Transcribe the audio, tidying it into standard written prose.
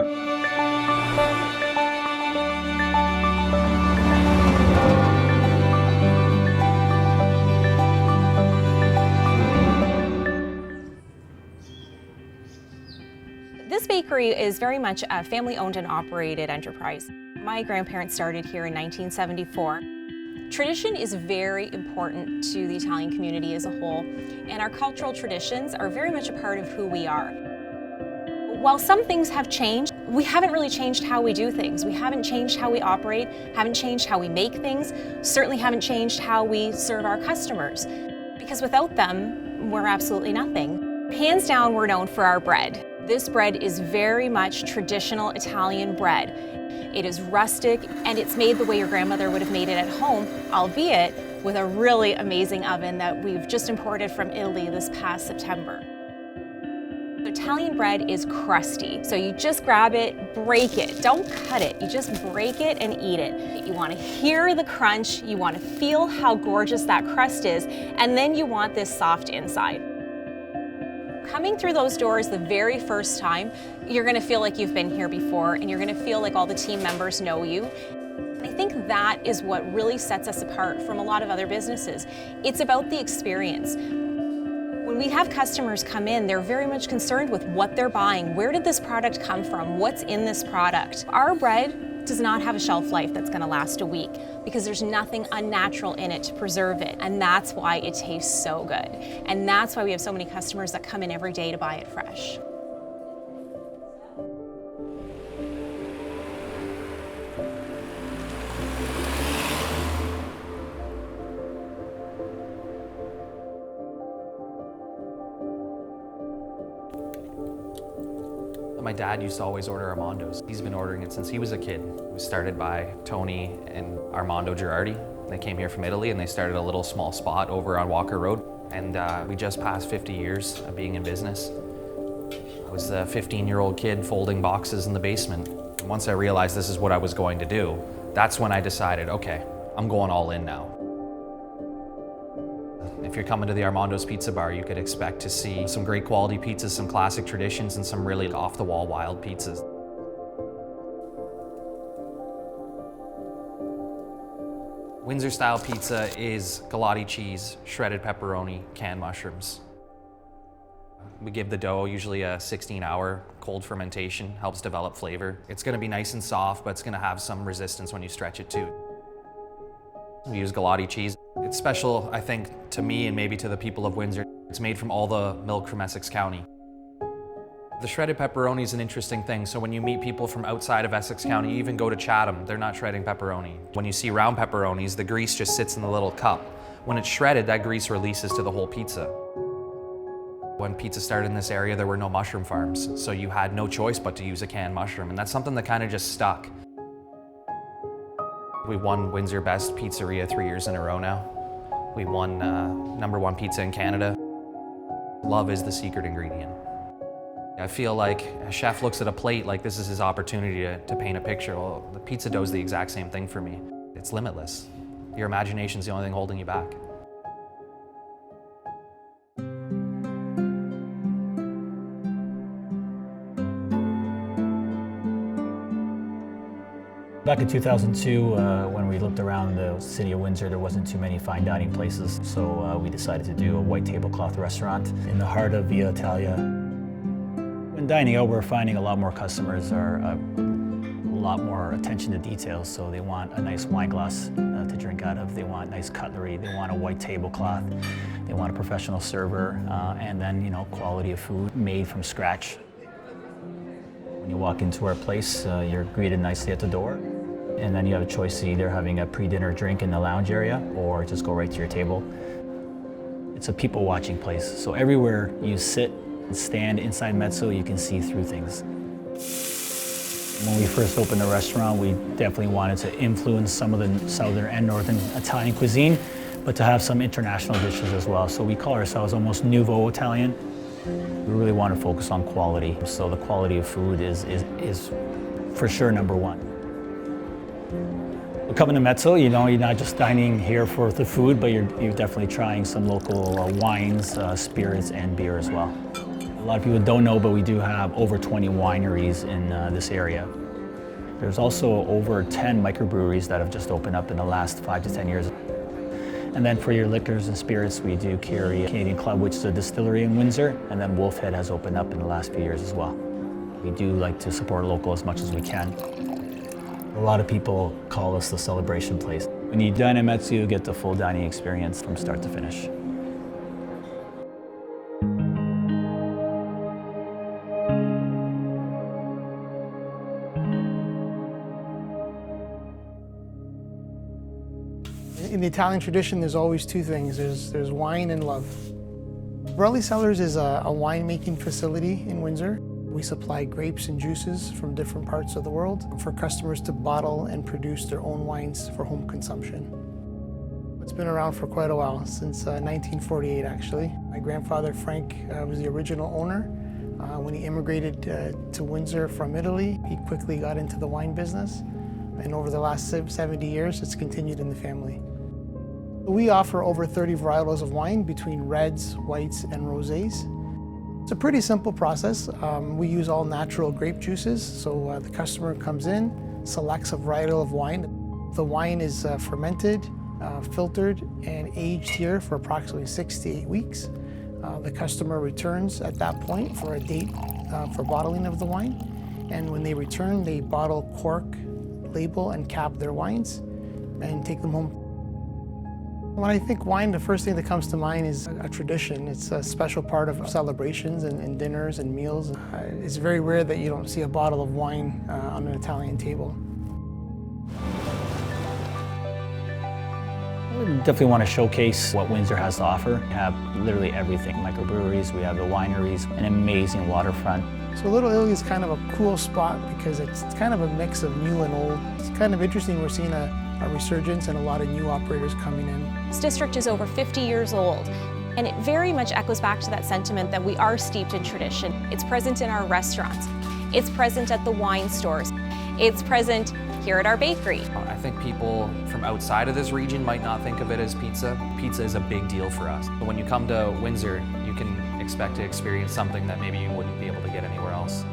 This bakery is very much a family-owned and operated enterprise. My grandparents started here in 1974. Tradition is very important to the Italian community as a whole, and our cultural traditions are very much a part of who we are. While some things have changed, we haven't really changed how we do things. We haven't changed how we operate, haven't changed how we make things, certainly haven't changed how we serve our customers. Because without them, we're absolutely nothing. Hands down, we're known for our bread. This bread is very much traditional Italian bread. It is rustic, and it's made the way your grandmother would have made it at home, albeit with a really amazing oven that we've just imported from Italy this past September. Italian bread is crusty, so you just grab it, break it, don't cut it, you just break it and eat it. You want to hear the crunch, you want to feel how gorgeous that crust is, and then you want this soft inside. Coming through those doors the very first time, you're going to feel like you've been here before, and you're going to feel like all the team members know you. I think that is what really sets us apart from a lot of other businesses. It's about the experience. When we have customers come in, they're very much concerned with what they're buying. Where did this product come from? What's in this product? Our bread does not have a shelf life that's going to last a week because there's nothing unnatural in it to preserve it, and that's why it tastes so good. And that's why we have so many customers that come in every day to buy it fresh. My dad used to always order Armando's. He's been ordering it since he was a kid. It was started by Tony and Armando Girardi. They came here from Italy and they started a little small spot over on Walker Road. And we just passed 50 years of being in business. I was a 15-year-old kid folding boxes in the basement. And once I realized this is what I was going to do, that's when I decided, okay, I'm going all in now. If you're coming to the Armando's Pizza Bar, you could expect to see some great quality pizzas, some classic traditions, and some really off-the-wall wild pizzas. Windsor-style pizza is galati cheese, shredded pepperoni, canned mushrooms. We give the dough usually a 16-hour cold fermentation, helps develop flavor. It's going to be nice and soft, but it's going to have some resistance when you stretch it too. We use galati cheese. It's special, I think, to me and maybe to the people of Windsor. It's made from all the milk from Essex County. The shredded pepperoni is an interesting thing. So when you meet people from outside of Essex County, you even go to Chatham, they're not shredding pepperoni. When you see round pepperonis, the grease just sits in the little cup. When it's shredded, that grease releases to the whole pizza. When pizza started in this area, there were no mushroom farms, so you had no choice but to use a canned mushroom, and that's something that kind of just stuck. We won Windsor Best Pizzeria 3 years in a row now. We won #1 pizza in Canada. Love is the secret ingredient. I feel like a chef looks at a plate like this is his opportunity to paint a picture. Well, the pizza dough is the exact same thing for me. It's limitless. Your imagination's the only thing holding you back. Back in 2002, when we looked around the city of Windsor, there wasn't too many fine dining places, so we decided to do a white tablecloth restaurant in the heart of Via Italia. When dining out, we're finding a lot more customers are a lot more attention to details, so they want a nice wine glass to drink out of, they want nice cutlery, they want a white tablecloth, they want a professional server, and then, you know, quality of food made from scratch. When you walk into our place, you're greeted nicely at the door. And then you have a choice of either having a pre-dinner drink in the lounge area or just go right to your table. It's a people-watching place, so everywhere you sit and stand inside Mezzo, you can see through things. When we first opened the restaurant, we definitely wanted to influence some of the southern and northern Italian cuisine, but to have some international dishes as well. So we call ourselves almost Nouveau Italian. We really want to focus on quality, so the quality of food is for sure #1. Coming to Mezzo, you know, you're not just dining here for the food, but you're definitely trying some local wines, spirits, and beer as well. lot of people don't know, but we do have over 20 wineries in this area. There's also over 10 microbreweries that have just opened up in the last 5 to 10 years. And then for your liquors and spirits, we do carry Canadian Club, which is a distillery in Windsor, and then Wolfhead has opened up in the last few years as well. We do like to support local as much as we can. A lot of people call us the celebration place. When you dine at Metsu, you get the full dining experience from start to finish. In the Italian tradition, there's always two things. There's wine and love. Borelli Cellars is a winemaking facility in Windsor. We supply grapes and juices from different parts of the world for customers to bottle and produce their own wines for home consumption. It's been around for quite a while, since 1948 actually. My grandfather Frank was the original owner. When he immigrated to Windsor from Italy, he quickly got into the wine business. And over the last 70 years, it's continued in the family. We offer over 30 varietals of wine between reds, whites, and rosés. It's a pretty simple process. We use all natural grape juices, so the customer comes in, selects a varietal of wine. The wine is fermented, filtered, and aged here for approximately 6 to 8 weeks. The customer returns at that point for a date for bottling of the wine. And when they return, they bottle, cork, label, and cap their wines and take them home. When I think wine, the first thing that comes to mind is a tradition. It's a special part of celebrations and dinners and meals. It's very rare that you don't see a bottle of wine on an Italian table. We definitely want to showcase what Windsor has to offer. We have literally everything. Microbreweries, we have the wineries, an amazing waterfront. So Little Italy is kind of a cool spot because it's kind of a mix of new and old. It's kind of interesting. We're seeing a resurgence and a lot of new operators coming in. This district is over 50 years old, and it very much echoes back to that sentiment that we are steeped in tradition. It's present in our restaurants. It's present at the wine stores. It's present here at our bakery. I think people from outside of this region might not think of it as pizza. Pizza is a big deal for us. But when you come to Windsor, you can expect to experience something that maybe you wouldn't be able to get anywhere else.